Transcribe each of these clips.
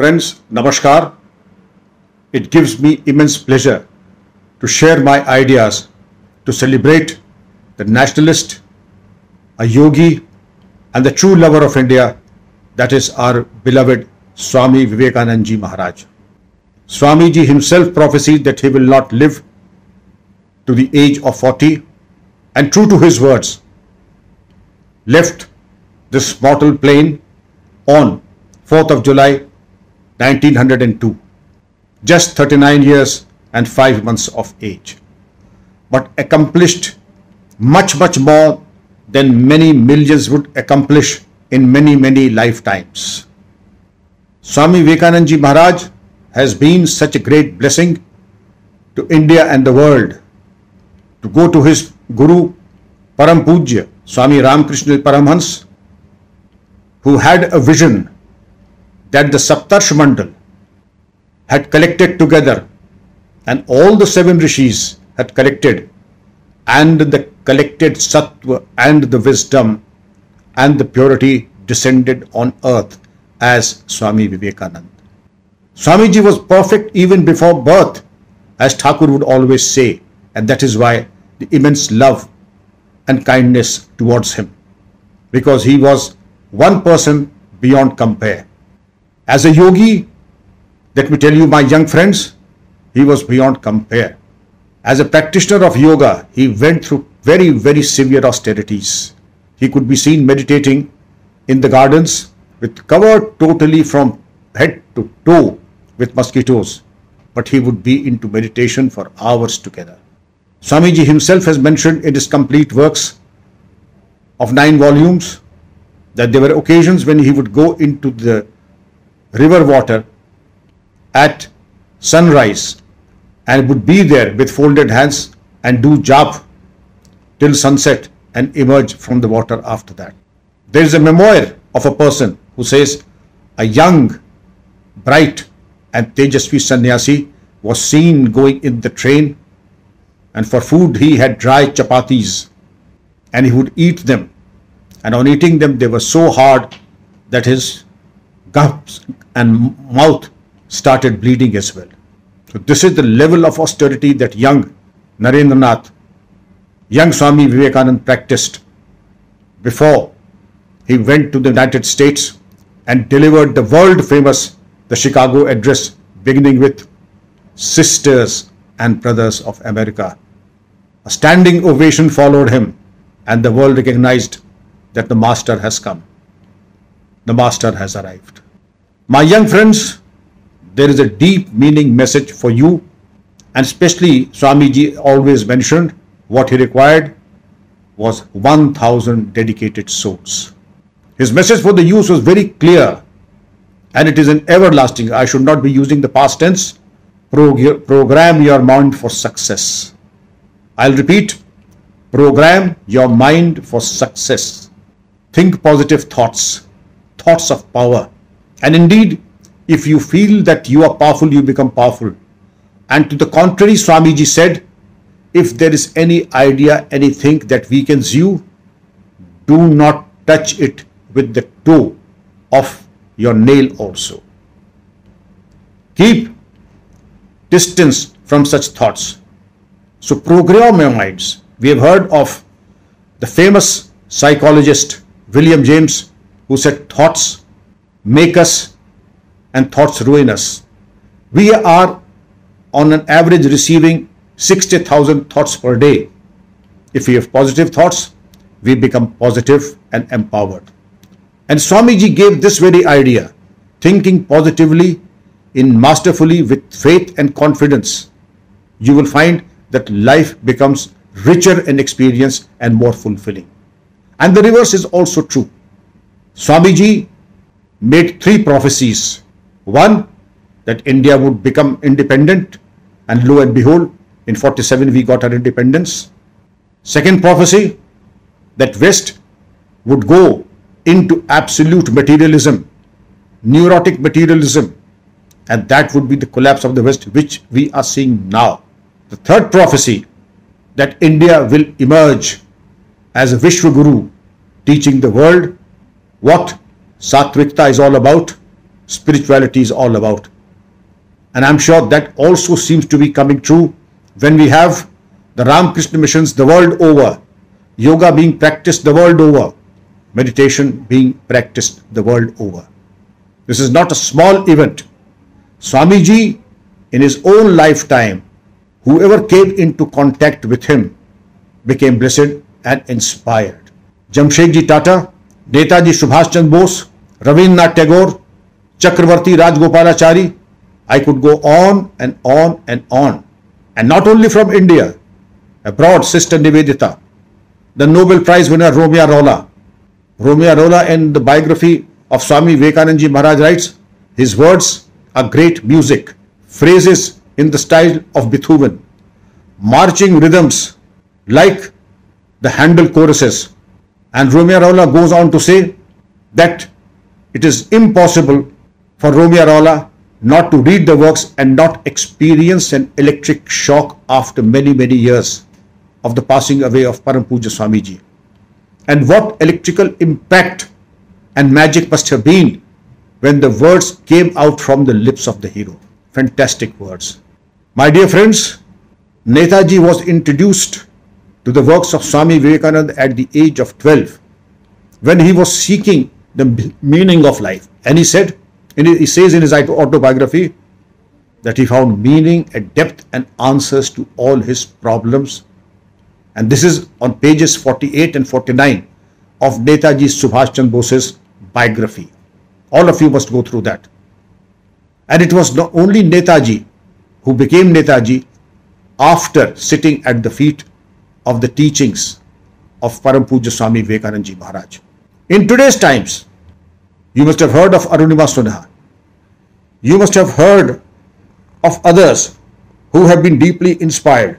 Friends, Namaskar. It gives me immense pleasure to share my ideas to celebrate the nationalist, a yogi, and the true lover of India, that is our beloved Swami Vivekananda ji Maharaj. Swami ji himself prophesied that he will not live to the age of 40, and true to his words, left this mortal plane on 4th of July 1902, just 39 years and 5 months of age, but accomplished much more than many millions would accomplish in many lifetimes. Swami Vivekananda ji Maharaj has been such a great blessing to India and the world. To go to his Guru Param Pujya Swami Ramakrishna Paramhans, who had a vision that the Saptarshi Mandal had collected together and all the 7 rishis had collected, and the collected sattva and the wisdom and the purity descended on earth as Swami Vivekananda. Swamiji was perfect even before birth, as Thakur would always say, and that is why the immense love and kindness towards him, because he was one person beyond compare. As a yogi, let me tell you, my young friends, he was beyond compare. As a practitioner of yoga, he went through very severe austerities. He could be seen meditating in the gardens with covered totally from head to toe with mosquitoes, but he would be into meditation for hours together. Swamiji himself has mentioned in his complete works of 9 volumes that there were occasions when he would go into the river water at sunrise and would be there with folded hands and do jap till sunset and emerge from the water after that. There is a memoir of a person who says a young, bright and Tejasvi sannyasi was seen going in the train, and for food he had dry chapatis and he would eat them, and on eating them they were so hard that his gums and mouth started bleeding as well. So this is the level of austerity that young Narendranath, young Swami Vivekananda practiced before he went to the United States and delivered the world famous the Chicago Address, beginning with Sisters and Brothers of America. A standing ovation followed him, and the world recognized that the Master has come. The Master has arrived. My young friends, there is a deep meaning message for you, and especially Swamiji always mentioned what he required was 1,000 dedicated souls. His message for the youth was very clear, and it is an everlasting. I should not be using the past tense. Program your mind for success. I'll repeat, program your mind for success. Think positive thoughts, thoughts of power. And indeed, if you feel that you are powerful, you become powerful. And to the contrary, Swamiji said, if there is any idea, anything that weakens you, do not touch it with the toe of your nail also. Keep distance from such thoughts. So program your minds. We have heard of the famous psychologist William James, who said thoughts make us and thoughts ruin us. We are on an average receiving 60,000 thoughts per day. If we have positive thoughts, we become positive and empowered. And Swamiji gave this very idea, thinking positively, masterfully, with faith and confidence. You will find that life becomes richer in experience and more fulfilling. And the reverse is also true. Swamiji made 3 prophecies. One, that India would become independent, and lo and behold, in 47 we got our independence. Second prophecy, that West would go into absolute materialism, neurotic materialism, and that would be the collapse of the West, which we are seeing now. The third prophecy, that India will emerge as a Vishwa Guru, teaching the world what Satvikta is all about, spirituality is all about. And I'm sure that also seems to be coming true when we have the Ramakrishna missions the world over, yoga being practiced the world over, meditation being practiced the world over. This is not a small event. Swamiji, in his own lifetime, whoever came into contact with him became blessed and inspired. Jamshedji Tata, Netaji Subhash Chandra Bose, Rabindranath Tagore, Chakravarti Rajgopalachari, I could go on and on and on. And not only from India, abroad, Sister Nivedita, the Nobel Prize winner Romia Rola. Romia Rola, in the biography of Swami Vivekananda Maharaj, writes, his words are great music, phrases in the style of Beethoven, marching rhythms like the Handel choruses. And Romia Rola goes on to say that it is impossible for Romia Rola not to read the works and not experience an electric shock after many, many years of the passing away of Param Puja Swamiji. And what electrical impact and magic must have been when the words came out from the lips of the hero. Fantastic words. My dear friends, Netaji was introduced to the works of Swami Vivekananda at the age of 12 when he was seeking the meaning of life. And he says in his autobiography that he found meaning, a depth and answers to all his problems. And this is on pages 48 and 49 of Netaji Subhash Chandra Bose's biography. All of you must go through that. And it was not only Netaji who became Netaji after sitting at the feet of the teachings of Param Puja Swami Vivekananda Maharaj. In today's times, you must have heard of Arunima Sinha. You must have heard of others who have been deeply inspired.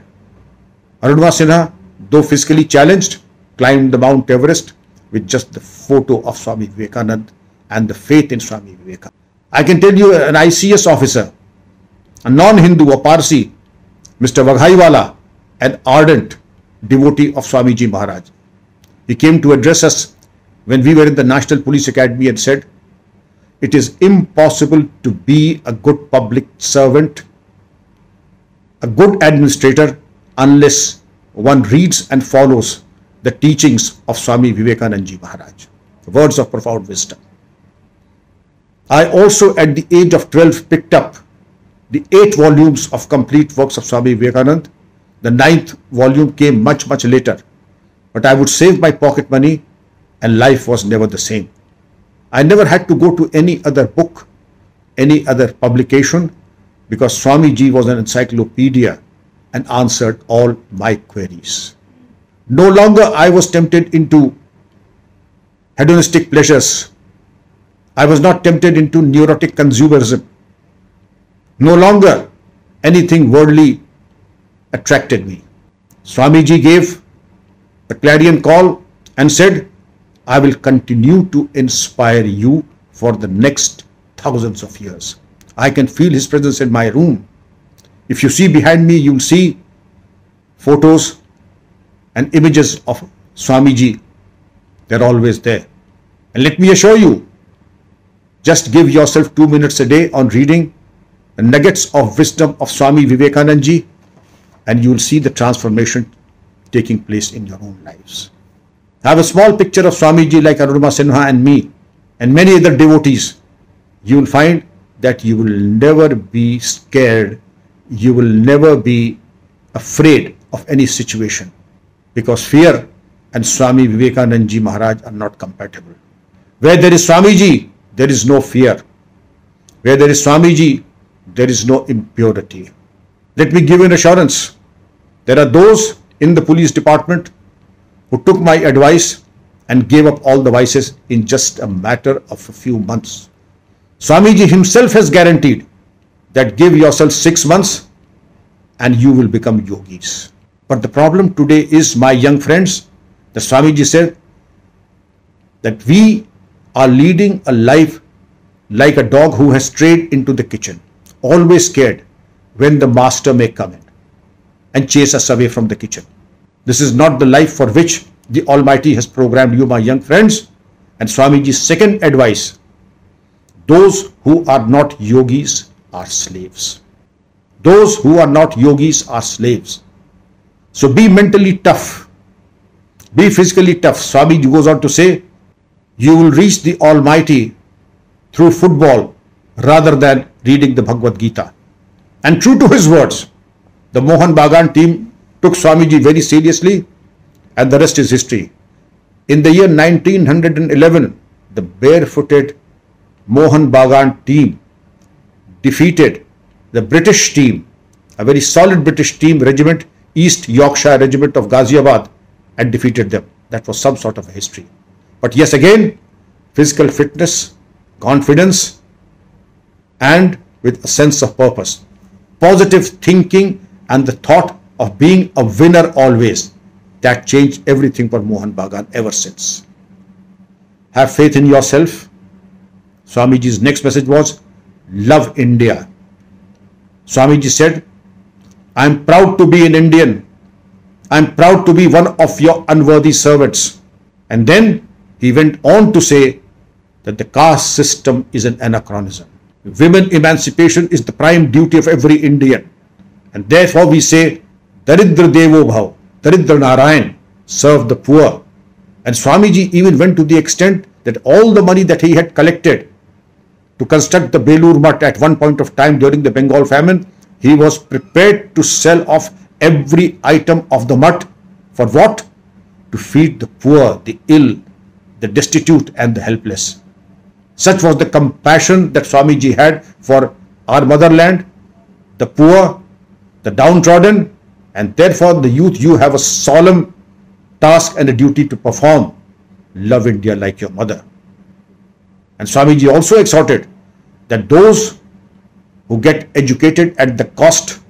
Arunima Sinha, though physically challenged, climbed the Mount Everest with just the photo of Swami Vivekananda and the faith in Swami Vivekananda. I can tell you an ICS officer, a non-Hindu, a Parsi, Mr. Vaghaiwala, an ardent devotee of Swamiji Maharaj. He came to address us when we were in the National Police Academy and said, it is impossible to be a good public servant, a good administrator, unless one reads and follows the teachings of Swami Vivekananda Maharaj. Words of profound wisdom. I also at the age of 12 picked up the 8 volumes of complete works of Swami Vivekananda. The 9th volume came much, much later. But I would save my pocket money and life was never the same. I never had to go to any other book, any other publication, because Swamiji was an encyclopedia and answered all my queries. No longer I was tempted into hedonistic pleasures. I was not tempted into neurotic consumerism. No longer anything worldly attracted me. Swamiji gave the clarion call and said, I will continue to inspire you for the next thousands of years. I can feel his presence in my room. If you see behind me, you'll see photos and images of Swamiji. They're always there. And let me assure you, just give yourself 2 minutes a day on reading the nuggets of wisdom of Swami Vivekananda and you'll see the transformation taking place in your own lives. Have a small picture of Swamiji like Arunima Sinha and me and many other devotees. You will find that you will never be scared. You will never be afraid of any situation, because fear and Swami Vivekananda Maharaj are not compatible. Where there is Swamiji, there is no fear. Where there is Swamiji, there is no impurity. Let me give you an assurance. There are those in the police department who took my advice and gave up all the vices in just a matter of a few months. Swamiji himself has guaranteed that give yourself 6 months and you will become yogis. But the problem today is, my young friends, that Swamiji said that we are leading a life like a dog who has strayed into the kitchen, always scared when the master may come in and chase us away from the kitchen. This is not the life for which the Almighty has programmed you, my young friends. And Swamiji's second advice, Those who are not yogis are slaves. Those who are not yogis are slaves. So be mentally tough. Be physically tough. Swami goes on to say, you will reach the Almighty through football rather than reading the Bhagavad Gita. And true to his words, the Mohan Bagan team took Swamiji very seriously, and the rest is history. In the year 1911, the barefooted Mohan Bagan team defeated the British team, a very solid British team, regiment, East Yorkshire Regiment of Ghaziabad, and defeated them. That was some sort of a history. But yes, again, physical fitness, confidence, and with a sense of purpose, positive thinking, and the thought of being a winner always. That changed everything for Mohan Bagan ever since. Have faith in yourself. Swamiji's next message was, love India. Swamiji said, I am proud to be an Indian. I am proud to be one of your unworthy servants. And then he went on to say that the caste system is an anachronism. Women emancipation is the prime duty of every Indian. And therefore we say, Daridra Devo Bhav, Daridra Narayan, serve the poor. And Swamiji even went to the extent that all the money that he had collected to construct the Belur Mutt at one point of time during the Bengal famine, he was prepared to sell off every item of the mutt. For what? To feed the poor, the ill, the destitute, and the helpless. Such was the compassion that Swamiji had for our motherland, the poor, the downtrodden, and therefore the youth, you have a solemn task and a duty to perform. Love India like your mother. And Swamiji also exhorted that those who get educated at the cost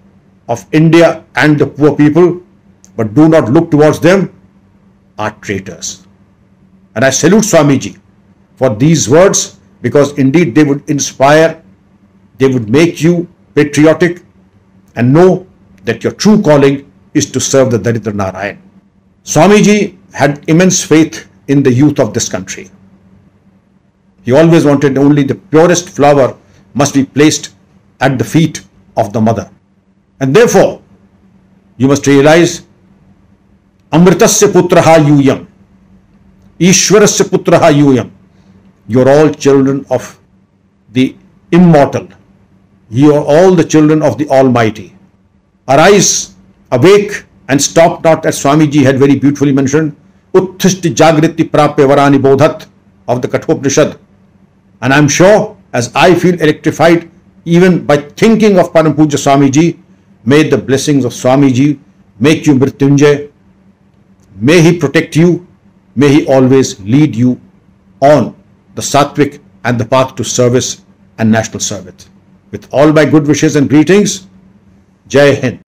of India and the poor people, but do not look towards them, are traitors. And I salute Swamiji for these words, because indeed they would inspire, they would make you patriotic and know that your true calling is to serve the Daridra Narayan. Swamiji had immense faith in the youth of this country. He always wanted only the purest flower must be placed at the feet of the mother. And therefore, you must realize, Amritasya putraha yuyam, Ishwarasya putraha yuyam. You are all children of the immortal. You are all the children of the Almighty. Arise, awake, and stop not, as Swamiji had very beautifully mentioned, Uttishti Jagriti Prapya Varani Bodhat of the Kathopanishad. And I am sure, as I feel electrified even by thinking of Param Puja Swamiji, may the blessings of Swamiji make you Mrityunjay. May he protect you. May he always lead you on the Sattvic and the path to service and national service. With all my good wishes and greetings, Jai Hind.